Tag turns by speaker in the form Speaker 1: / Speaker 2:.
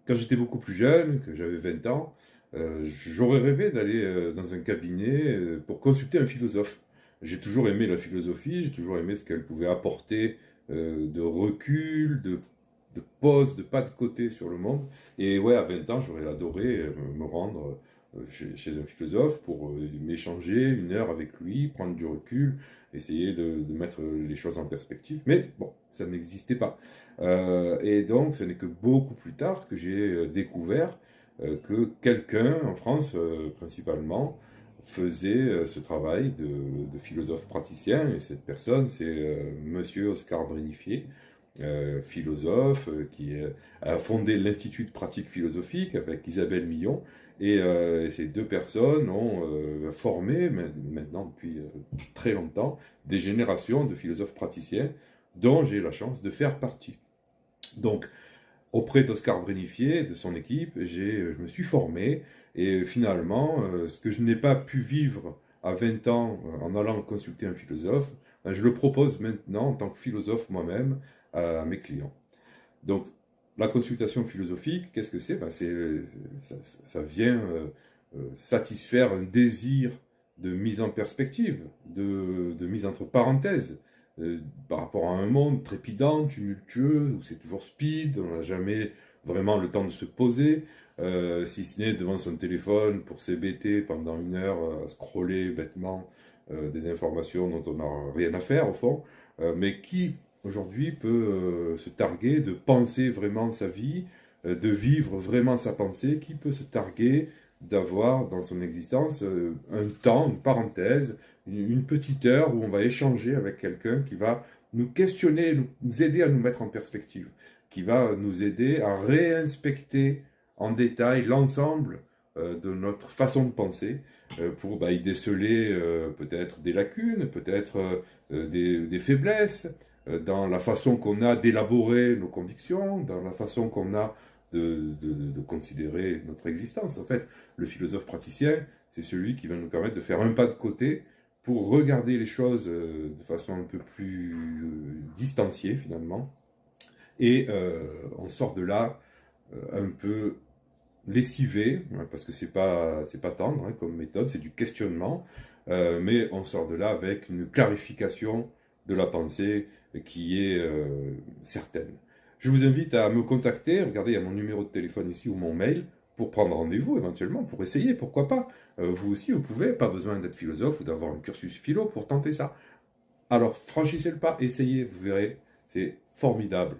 Speaker 1: quand j'étais beaucoup plus jeune, que j'avais 20 ans, j'aurais rêvé d'aller dans un cabinet pour consulter un philosophe. J'ai toujours aimé la philosophie, j'ai toujours aimé ce qu'elle pouvait apporter de recul, de pause, de pas de côté sur le monde. Et ouais, à 20 ans, j'aurais adoré me rendre chez un philosophe pour m'échanger 1 heure avec lui, prendre du recul, essayer de mettre les choses en perspective. Mais bon, ça n'existait pas. Et donc, ce n'est que beaucoup plus tard que j'ai découvert que quelqu'un, en France principalement, faisait ce travail de philosophe praticien. Et cette personne, c'est Monsieur Oscar Brénifier, philosophe qui a fondé l'Institut de pratique philosophique avec Isabelle Millon. Et ces deux personnes ont formé maintenant depuis très longtemps des générations de philosophes praticiens dont j'ai la chance de faire partie. Donc, auprès d'Oscar Brénifier et de son équipe, je me suis formé et finalement, ce que je n'ai pas pu vivre à 20 ans en allant consulter un philosophe, je le propose maintenant en tant que philosophe moi-même à mes clients. Donc, la consultation philosophique, qu'est-ce que c'est? Ça vient satisfaire un désir de mise en perspective, de mise entre parenthèses, par rapport à un monde trépidant, tumultueux, où c'est toujours speed, on n'a jamais vraiment le temps de se poser, si ce n'est devant son téléphone pour s'hébéter pendant 1 heure à scroller bêtement des informations dont on n'a rien à faire au fond, mais qui aujourd'hui peut se targuer de penser vraiment sa vie, de vivre vraiment sa pensée, qui peut se targuer d'avoir dans son existence un temps, une parenthèse, une petite heure où on va échanger avec quelqu'un qui va nous questionner, nous aider à nous mettre en perspective, qui va nous aider à réinspecter en détail l'ensemble de notre façon de penser pour y déceler peut-être des lacunes, peut-être des faiblesses, dans la façon qu'on a d'élaborer nos convictions, dans la façon qu'on a de considérer notre existence. En fait, le philosophe praticien, c'est celui qui va nous permettre de faire un pas de côté pour regarder les choses de façon un peu plus distanciée finalement. Et on sort de là un peu lessivé, parce que c'est pas tendre comme méthode, c'est du questionnement, mais on sort de là avec une clarification de la pensée qui est certaine. Je vous invite à me contacter, regardez, il y a mon numéro de téléphone ici ou mon mail, pour prendre rendez-vous éventuellement, pour essayer, pourquoi pas. Vous aussi, vous pouvez, pas besoin d'être philosophe ou d'avoir un cursus philo pour tenter ça. Alors franchissez le pas, essayez, vous verrez, c'est formidable.